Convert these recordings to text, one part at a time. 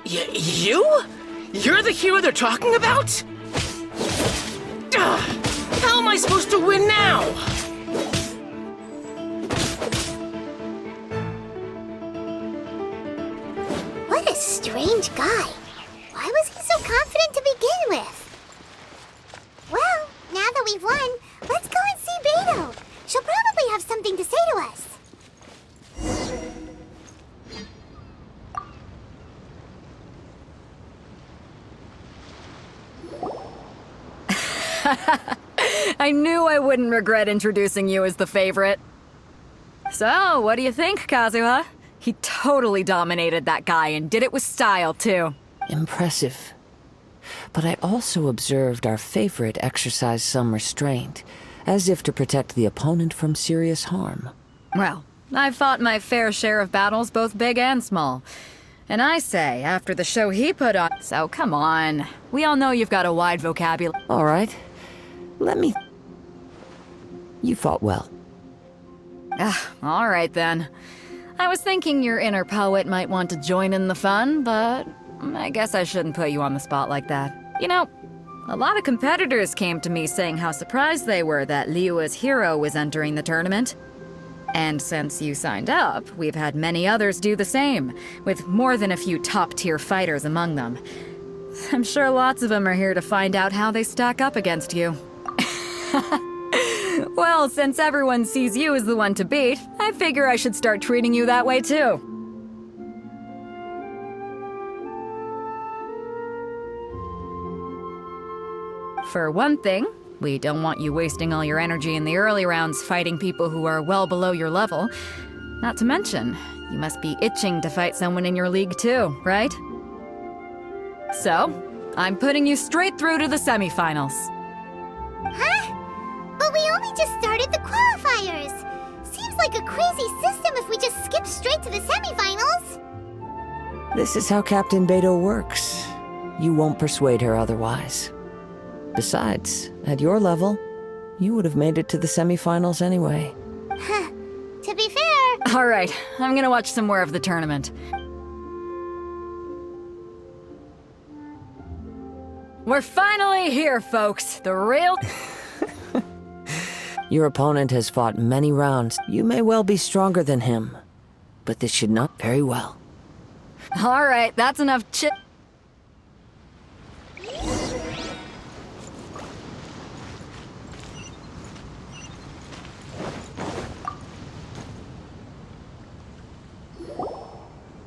You? You're the hero they're talking about? Ugh, how am I supposed to win now? What a strange guy. Why was he so confident to begin with? Well, now that we've won, let's go and see Beidou. She'll probably have something to say to us. I knew I wouldn't regret introducing you as the favorite. So, what do you think, Kazuha? He totally dominated that guy and did it with style, too. Impressive. But I also observed our favorite exercise some restraint, as if to protect the opponent from serious harm. Well, I've fought my fair share of battles, both big and small. And I say, after the show he put on... So, come on. We all know you've got a wide vocabulary. All right. Let me... You fought well. All right, then. I was thinking your inner poet might want to join in the fun, but I guess I shouldn't put you on the spot like that. You know, a lot of competitors came to me saying how surprised they were that Liyue's hero was entering the tournament. And since you signed up, we've had many others do the same, with more than a few top-tier fighters among them. I'm sure lots of them are here to find out how they stack up against you. Well, since everyone sees you as the one to beat, I figure I should start treating you that way too. For one thing, we don't want you wasting all your energy in the early rounds fighting people who are well below your level. Not to mention, you must be itching to fight someone in your league too, right? So, I'm putting you straight through to the semifinals. Huh? But we only just started the qualifiers. Seems like a crazy system if we just skip straight to the semifinals. This is how Captain Beidou works. You won't persuade her otherwise. Besides, at your level, you would have made it to the semifinals anyway. To be fair... All right, I'm gonna watch some more of the tournament. We're finally here, folks. The real... Your opponent has fought many rounds. You may well be stronger than him, but this should not very well. All right, that's enough chit...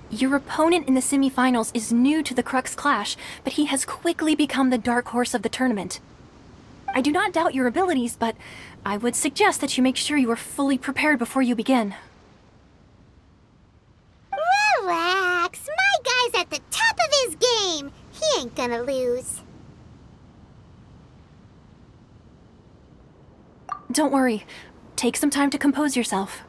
Your opponent in the semifinals is new to the Crux Clash, but he has quickly become the dark horse of the tournament. I do not doubt your abilities, but I would suggest that you make sure you are fully prepared before you begin. Relax. My guy's at the top of his game. He ain't gonna lose. Don't worry. Take some time to compose yourself.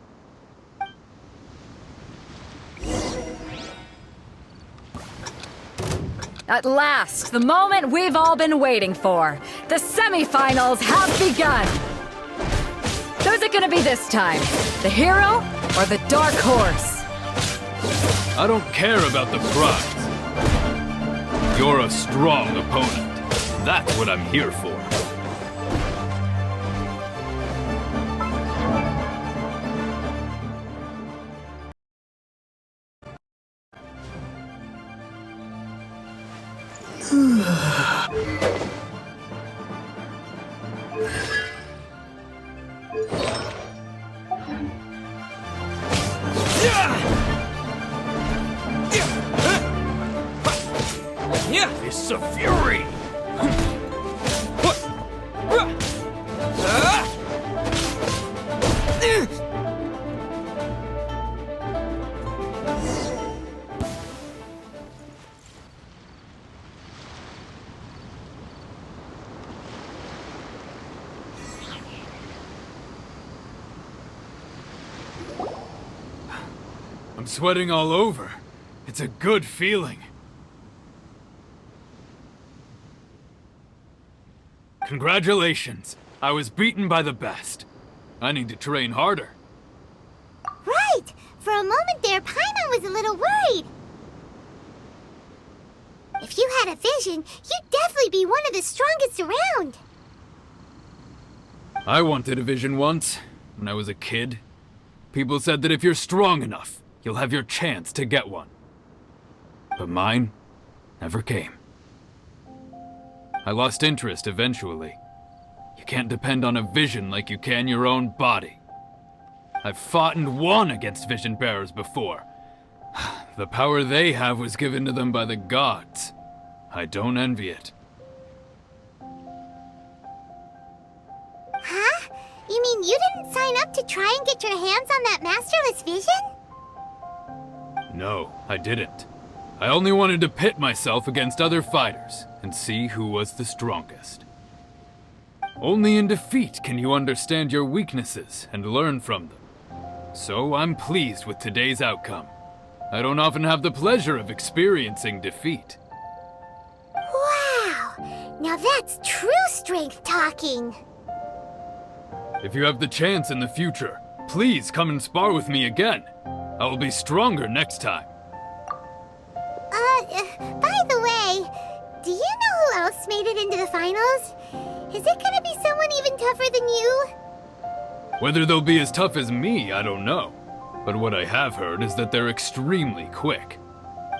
At last, the moment we've all been waiting for. The semifinals have begun. Who's it gonna be this time? The hero or the dark horse? I don't care about the prize. You're a strong opponent. That's what I'm here for. Fists of Fury! I'm sweating all over. It's a good feeling. Congratulations. I was beaten by the best. I need to train harder. Right! For a moment there, Paimon was a little worried. If you had a vision, you'd definitely be one of the strongest around. I wanted a vision once, when I was a kid. People said that if you're strong enough, you'll have your chance to get one. But mine never came. I lost interest eventually. You can't depend on a vision like you can your own body. I've fought and won against vision bearers before. The power they have was given to them by the gods. I don't envy it. Huh? You mean you didn't sign up to try and get your hands on that masterless vision? No, I didn't. I only wanted to pit myself against other fighters and see who was the strongest. Only in defeat can you understand your weaknesses and learn from them. So I'm pleased with today's outcome. I don't often have the pleasure of experiencing defeat. Wow! Now that's true strength talking. If you have the chance in the future, please come and spar with me again. I will be stronger next time. By the way, do you know who else made it into the finals? Is it gonna be someone even tougher than you? Whether they'll be as tough as me, I don't know. But what I have heard is that they're extremely quick.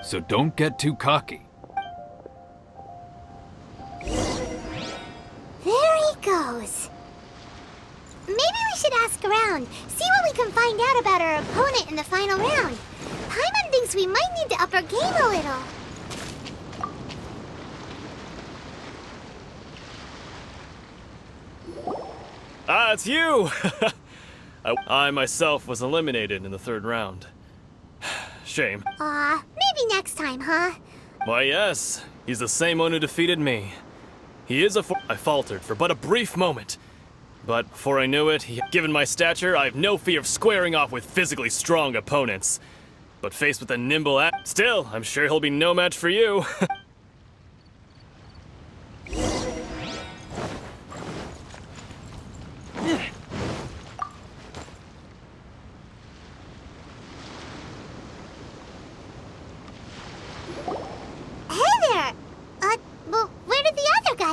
So don't get too cocky. There he goes. Maybe we should ask around, see what we can find out about our opponent in the final round. Paimon thinks we might need to up our game a little. Ah, it's you! I myself was eliminated in the third round. Shame. Maybe next time, huh? Why, yes. He's the same one who defeated me. He is I faltered for but a brief moment. But before I knew it, given my stature, I have no fear of squaring off with physically strong opponents. But faced with a nimble still, I'm sure he'll be no match for you.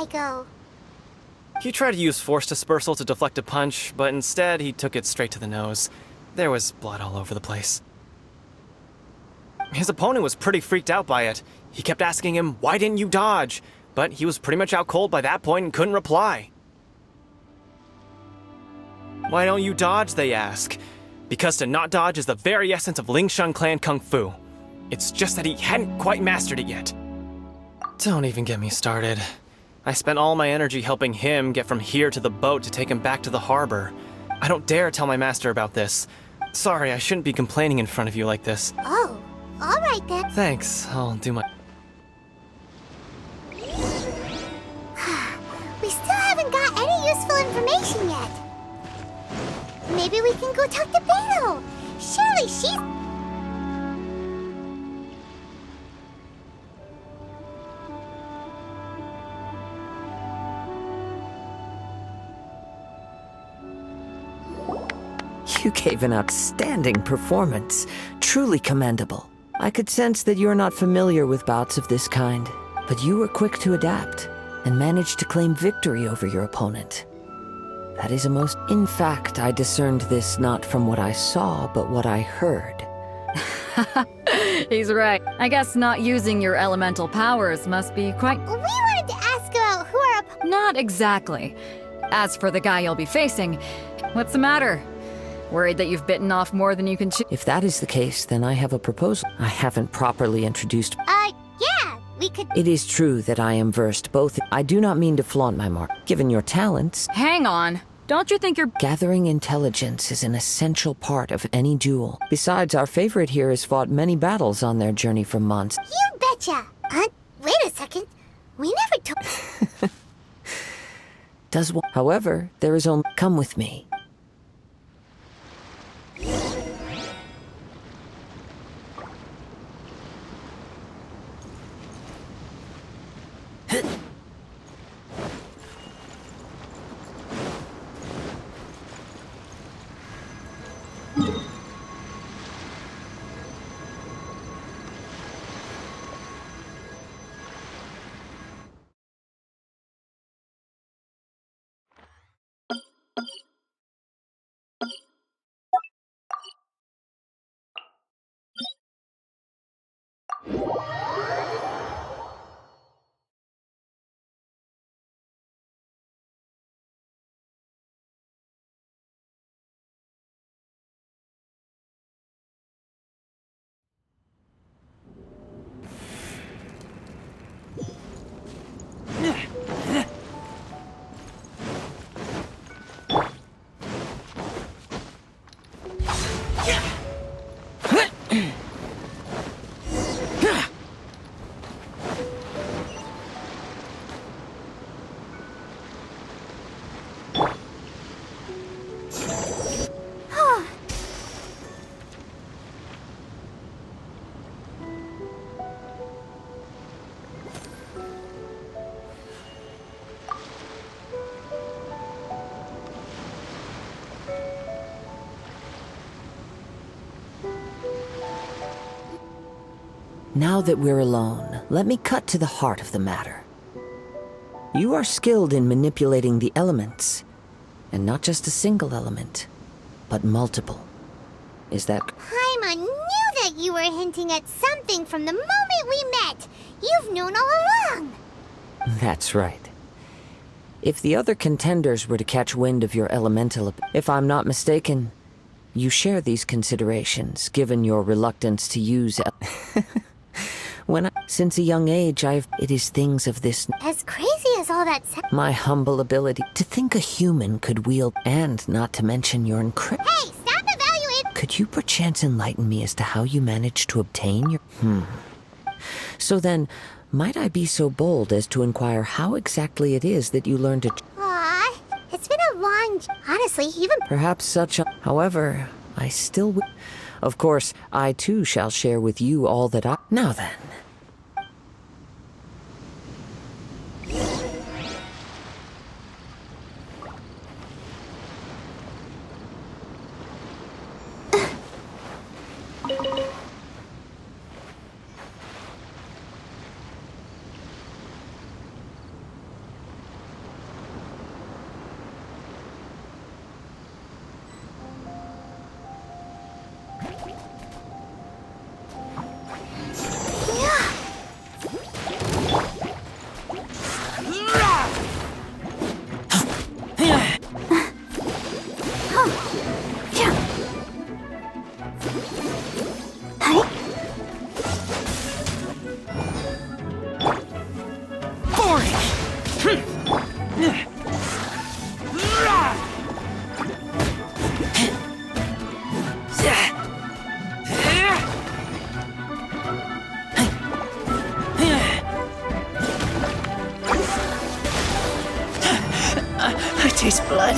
Go. He tried to use force dispersal to deflect a punch, but instead he took it straight to the nose. There was blood all over the place. His opponent was pretty freaked out by it. He kept asking him, "Why didn't you dodge?" But he was pretty much out cold by that point and couldn't reply. "Why don't you dodge?" they ask. Because to not dodge is the very essence of Lingsheng clan kung fu. It's just that he hadn't quite mastered it yet. Don't even get me started. I spent all my energy helping him get from here to the boat to take him back to the harbor. I don't dare tell my master about this. Sorry, I shouldn't be complaining in front of you like this. Oh, all right then. Thanks, I'll do my... We still haven't got any useful information yet. Maybe we can go talk to Beidou. Surely she's... You gave an outstanding performance. Truly commendable. I could sense that you're not familiar with bouts of this kind, but you were quick to adapt and managed to claim victory over your opponent. That is a most... In fact, I discerned this not from what I saw, but what I heard. He's right. I guess not using your elemental powers must be quite... We wanted to ask about who our... Not exactly. As for the guy you'll be facing, what's the matter? Worried that you've bitten off more than you can chew? If that is the case, then I have a proposal. I haven't properly introduced... Yeah, we could... It is true that I am versed both... I do not mean to flaunt my mark. Given your talents... Hang on. Don't you think you're... Gathering intelligence is an essential part of any duel. Besides, our favorite here has fought many battles on their journey from Mons. You betcha! Wait a second. We never told... Does one... However, there is only... Come with me. Now that we're alone, let me cut to the heart of the matter. You are skilled in manipulating the elements, and not just a single element, but multiple. Is that... Paimon knew that you were hinting at something from the moment we met. You've known all along. That's right. If the other contenders were to catch wind of your elemental... If I'm not mistaken, you share these considerations, given your reluctance to use... Since a young age, it is things of this... As crazy as all that sounds... My humble ability to think a human could wield... And not to mention your Hey, stop evaluating... Could you perchance enlighten me as to how you managed to obtain your... So then, might I be so bold as to inquire how exactly it is that you learned to... Aw, it's been a long... Honestly, even... Perhaps such a... However, I still... Of course, I too shall share with you all that I... Now then... I taste blood.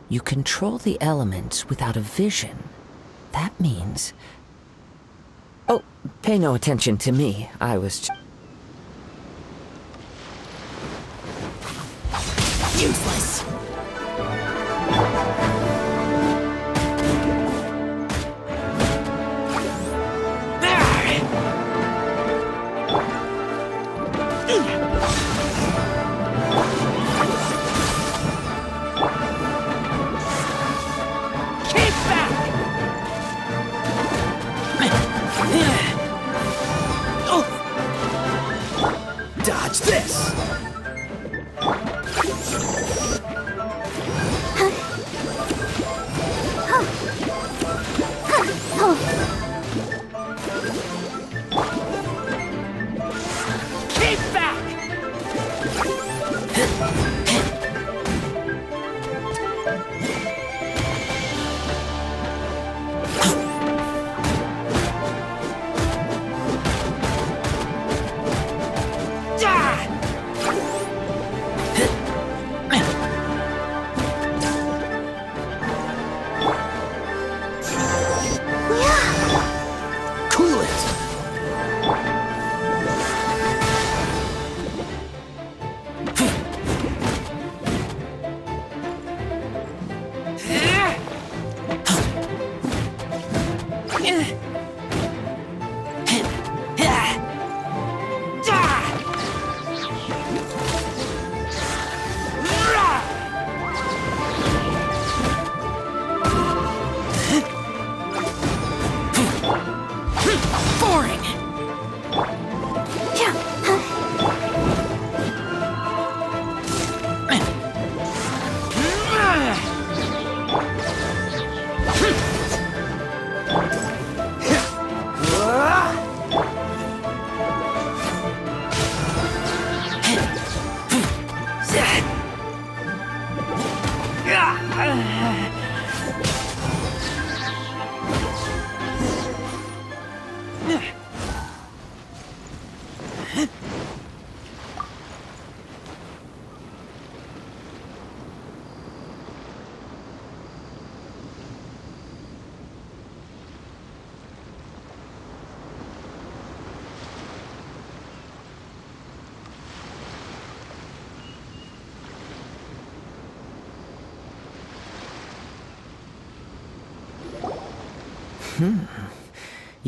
You control the elements without a vision. That means... Oh, pay no attention to me. I was... Useless. Dodge this!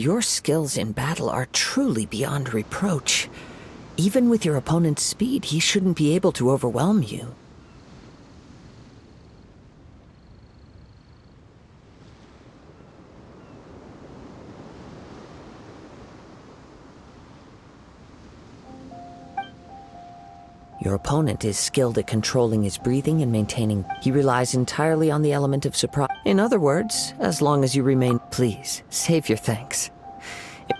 Your skills in battle are truly beyond reproach. Even with your opponent's speed, he shouldn't be able to overwhelm you. Your opponent is skilled at controlling his breathing and maintaining. He relies entirely on the element of surprise. In other words, as long as you remain, please, save your thanks.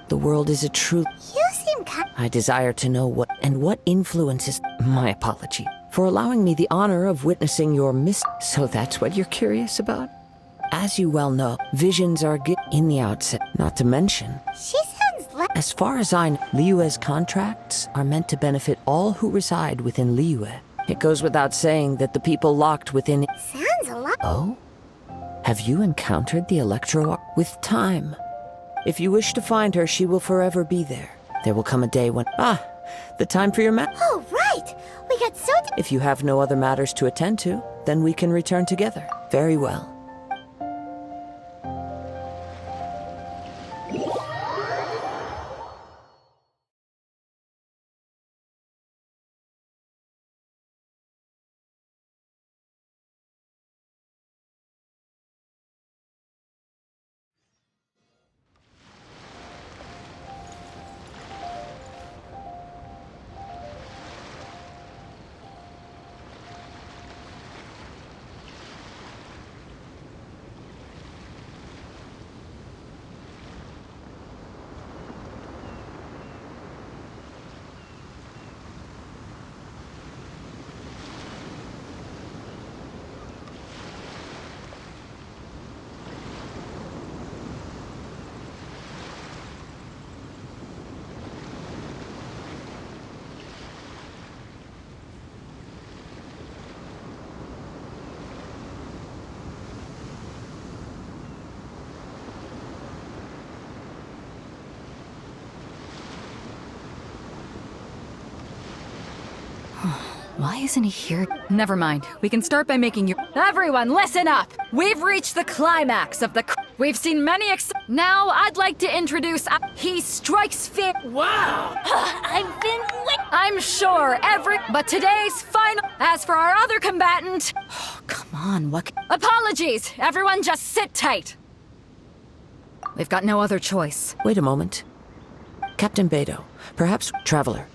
The world is a true. You seem kind. I desire to know what influences. My apology for allowing me the honor of witnessing your So that's what you're curious about? As you well know, visions are in the outset. Not to mention, She sounds like. as far as I know, Liyue's contracts are meant to benefit all who reside within Liyue. It goes without saying that the people locked within it. Sounds a lot. Oh? Have you encountered the Electro with time? If you wish to find her, she will forever be there. There will come a day when... the time for your Oh, right! We got so. If you have no other matters to attend to, then we can return together. Very well. Why isn't he here? Never mind. We can start by making you. Everyone, listen up! We've reached the climax of the. We've seen many. Now, I'd like to introduce. He strikes fear. Wow! I've been. I'm sure every. But today's final. As for our other combatant. Oh, come on, what? Apologies! Everyone just sit tight! We've got no other choice. Wait a moment. Captain Beidou, perhaps Traveler.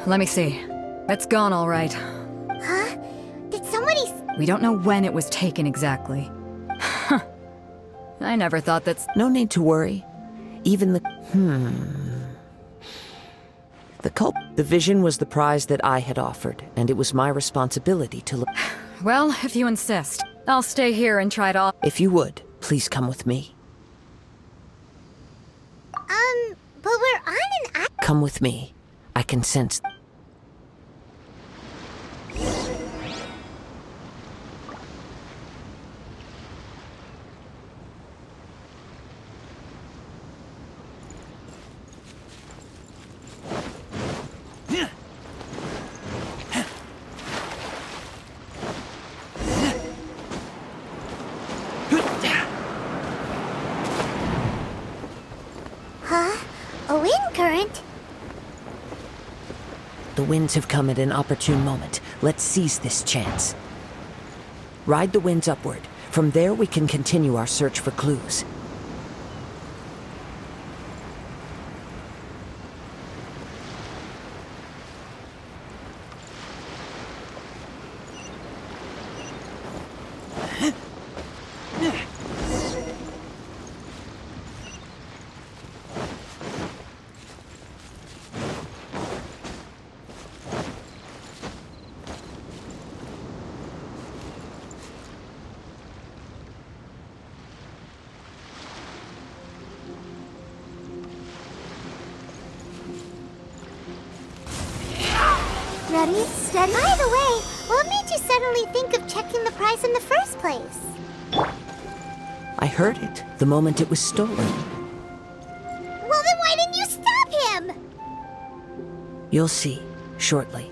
Let me see. It's gone all right. Huh? Did somebody. We don't know when it was taken exactly. I never thought that's. No need to worry. Even the... The the vision was the prize that I had offered, and it was my responsibility to look... Well, if you insist. I'll stay here and try to... If you would, please come with me. Come with me. I can sense... Huh? A wind current? The winds have come at an opportune moment. Let's seize this chance. Ride the winds upward. From there, we can continue our search for clues. Ready, steady. By the way, what made you suddenly think of checking the price in the first place? I heard it the moment it was stolen. Well, then why didn't you stop him? You'll see, shortly.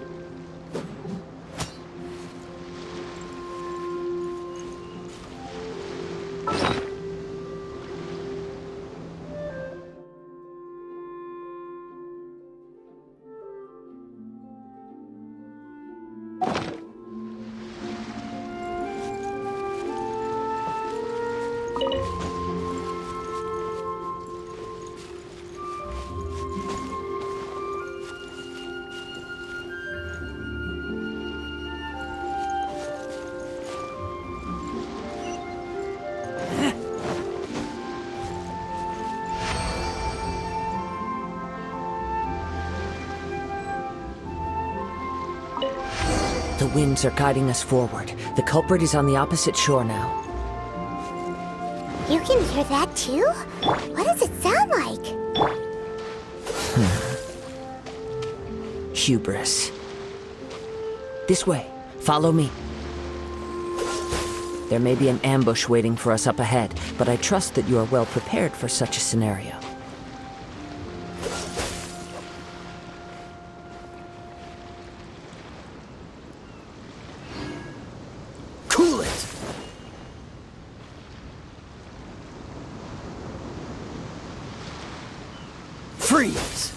The winds are guiding us forward. The culprit is on the opposite shore now. You can hear that too? What does it sound like? Hubris. This way. Follow me. There may be an ambush waiting for us up ahead, but I trust that you are well prepared for such a scenario. Cool it! Freeze!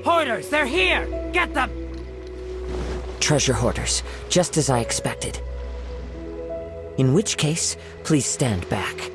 Hoarders, they're here! Get them! Treasure hoarders, just as I expected. In which case, please stand back.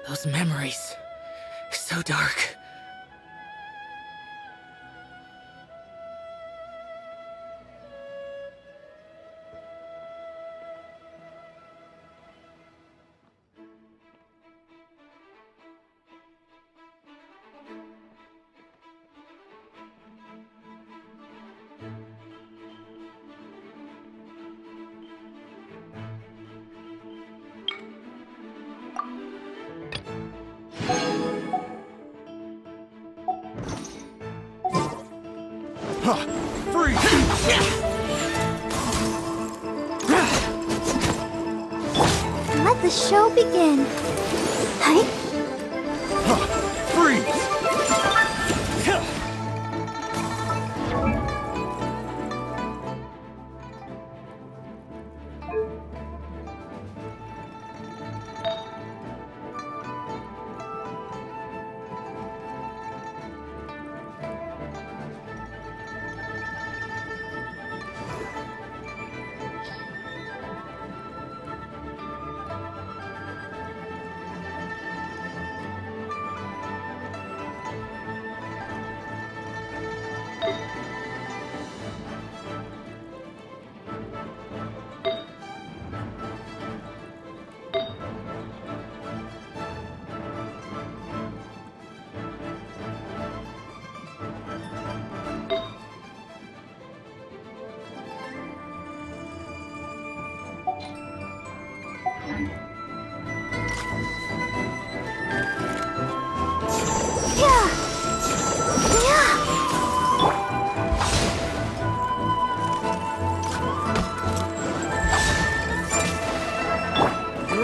Those memories. So dark. Let the show begin. Hi.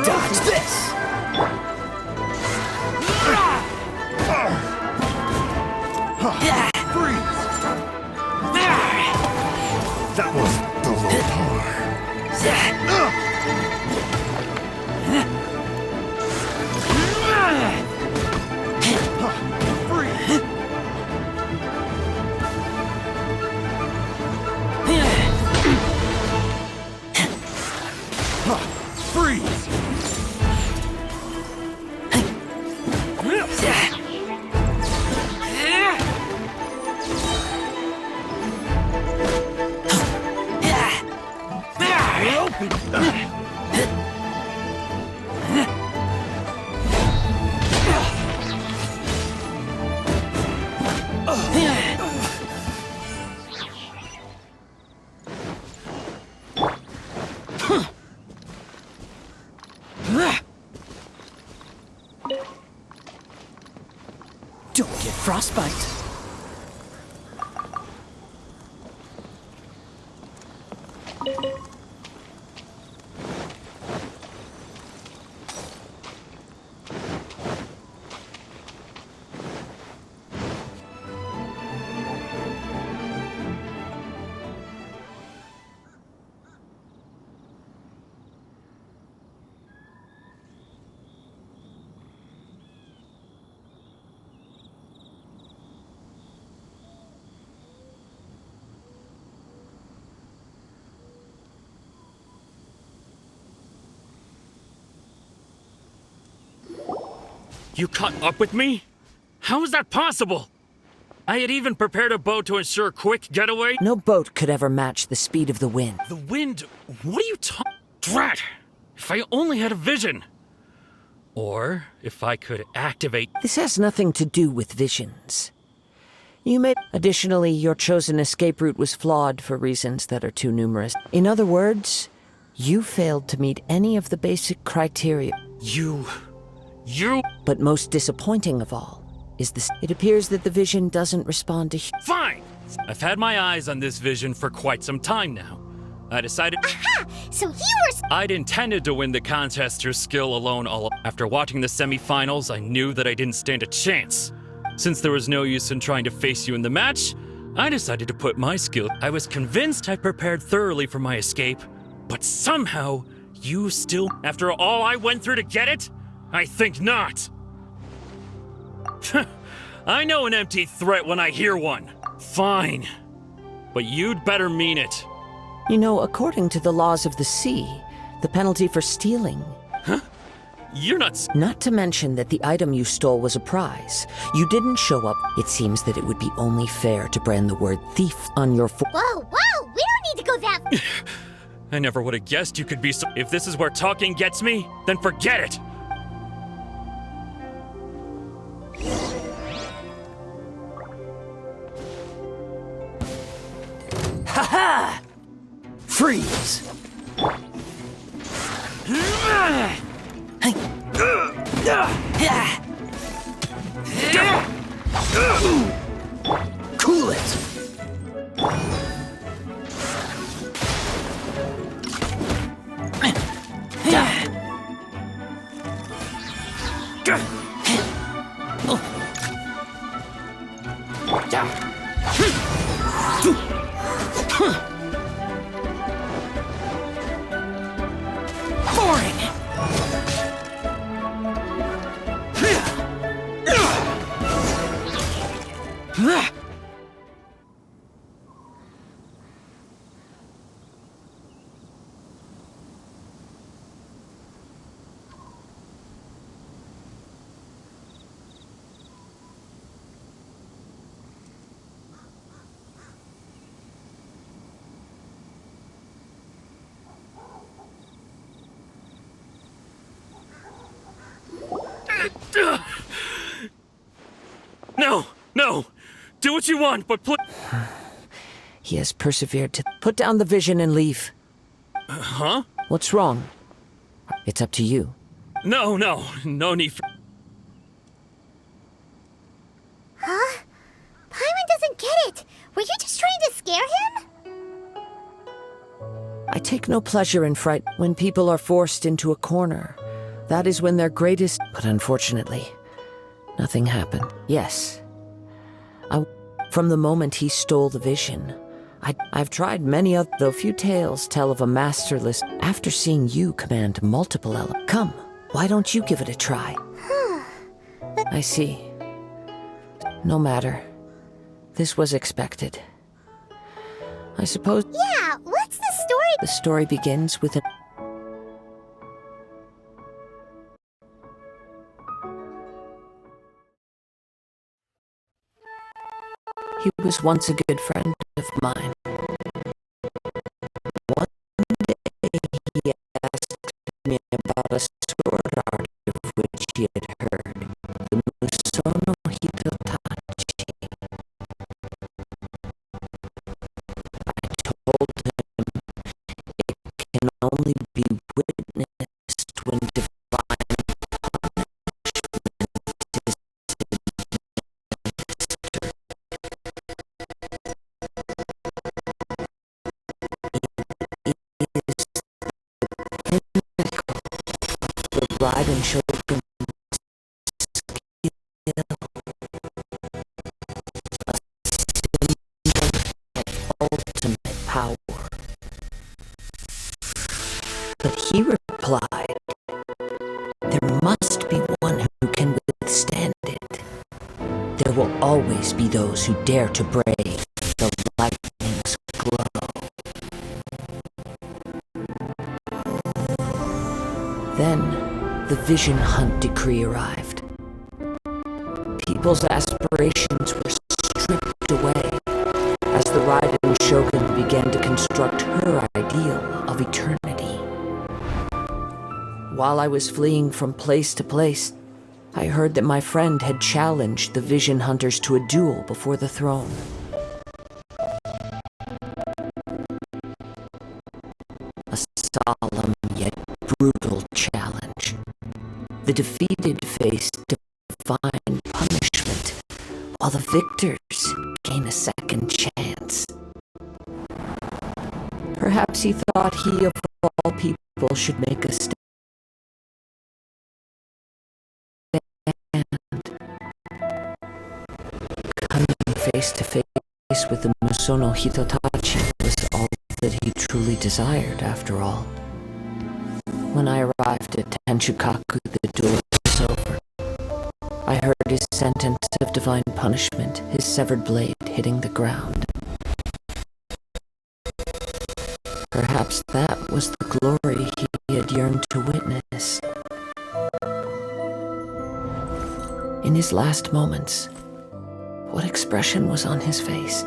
Dodge this! That was the low par. Freeze! Don't get frostbite. You caught up with me? How is that possible? I had even prepared a boat to ensure a quick getaway. No boat could ever match the speed of the wind. The wind? What are you talking? Drat! If I only had a vision. Or if I could activate. This has nothing to do with visions. You may. Additionally, your chosen escape route was flawed for reasons that are too numerous. In other words, you failed to meet any of the basic criteria. You. But most disappointing of all is this. It appears that the vision doesn't respond to. Fine! I've had my eyes on this vision for quite some time now. I decided. Aha! So you were. I'd intended to win the contest through skill alone After watching the semifinals, I knew that I didn't stand a chance. Since there was no use in trying to face you in the match, I decided to put my skill. I was convinced I prepared thoroughly for my escape, but somehow, you still. After all I went through to get it? I think not. I know an empty threat when I hear one. Fine. But you'd better mean it. You know, according to the laws of the sea, the penalty for stealing. You're not. Not to mention that the item you stole was a prize. You didn't show up. It seems that it would be only fair to brand the word thief on your Whoa, whoa! We don't need to go that. I never would have guessed you could be so. If this is where talking gets me, then forget it. Ha-ha! Freeze! Cool it! No! Do what you want, but He has persevered to put down the vision and leave. Huh? What's wrong? It's up to you. No need for. Huh? Paimon doesn't get it. Were you just trying to scare him? I take no pleasure in fright when people are forced into a corner. That is when they're greatest. But unfortunately, nothing happened. Yes. From the moment he stole the vision, I've tried many other, though few tales tell of a masterless. After seeing you command multiple elements. Come, why don't you give it a try? I see. No matter. This was expected. I suppose. Yeah, what's the story? The story begins with an. He was once a good friend of mine. One day he asked me about a sword art of which he had heard, the Musono Hitotachi. I told him it can only be witnessed when divine Raiden Shogun ultimate power. But he replied, there must be one who can withstand it. There will always be those who dare to brave the lightning's glow. Then, the Vision Hunt decree arrived. people's aspirations were stripped away as the Raiden Shogun began to construct her ideal of eternity. While I was fleeing from place to place, I heard that my friend had challenged the Vision Hunters to a duel before the throne. A solemn yet brutal challenge. The defeated face divine punishment, while the victors gain a second chance. Perhaps he thought he of all people should make a stand. Coming face to face with the Musono Hitotachi was all that he truly desired, after all. When I arrived at Tenchukaku, the duel was over. I heard his sentence of divine punishment, his severed blade hitting the ground. Perhaps that was the glory he had yearned to witness. In his last moments, what expression was on his face?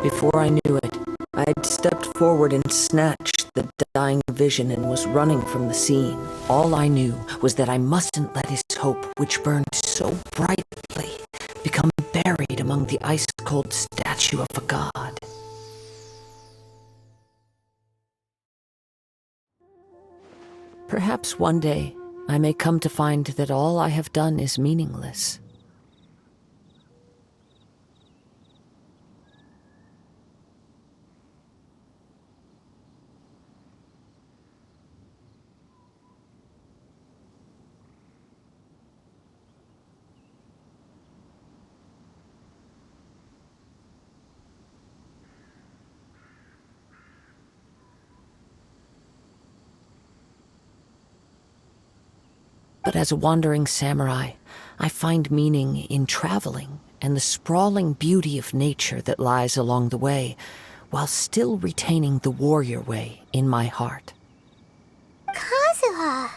Before I knew it, I had stepped forward and snatched the dying vision and was running from the scene. All I knew was that I mustn't let his hope, which burned so brightly, become buried among the ice-cold statue of a god. Perhaps one day I may come to find that all I have done is meaningless. But as a wandering samurai, I find meaning in traveling and the sprawling beauty of nature that lies along the way, while still retaining the warrior way in my heart. Kazuha!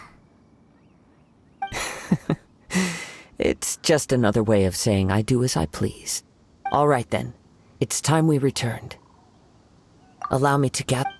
It's just another way of saying I do as I please. All right then, it's time we returned. Allow me to gather.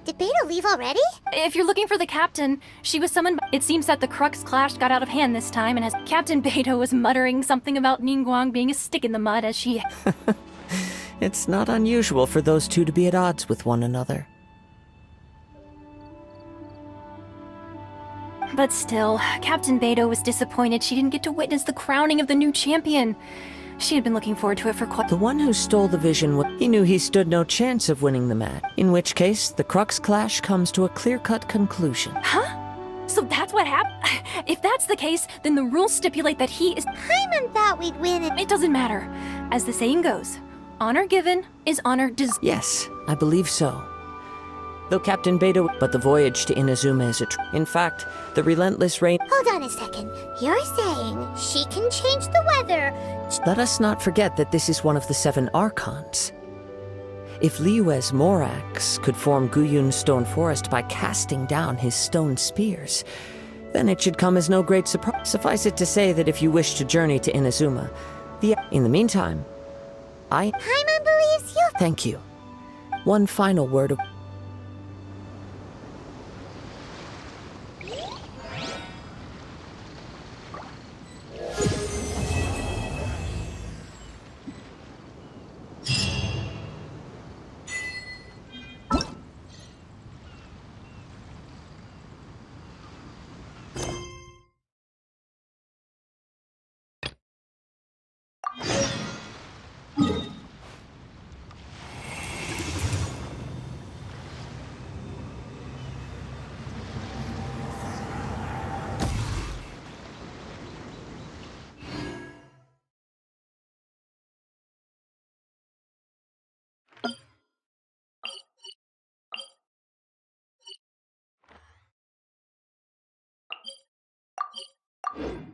Did Beto leave already? If you're looking for the captain, she was summoned. It seems that the Crux Clash got out of hand this time, and as Captain Beto was muttering something about Ningguang being a stick in the mud as she... It's not unusual for those two to be at odds with one another. But still, Captain Beto was disappointed she didn't get to witness the crowning of the new champion. She had been looking forward to it for quite... The one who stole the vision, he knew he stood no chance of winning the match. In which case, the Crux Clash comes to a clear-cut conclusion. Huh? So that's what happened? If that's the case, then the rules stipulate that he is... Paimon thought we'd win and... It doesn't matter. As the saying goes, honor given is honor deserved. Yes, I believe so. Though Captain Beto... But the voyage to Inazuma is in fact, the relentless rain... Hold on a second. You're saying she can change the weather... Let us not forget that this is one of the 7 Archons. If Liyue's Morax could form Guyun's stone forest by casting down his stone spears, then it should come as no great surprise. Suffice it to say that if you wish to journey to Inazuma, in the meantime, Paimon believes you... Thank you. One final word of... Beidou!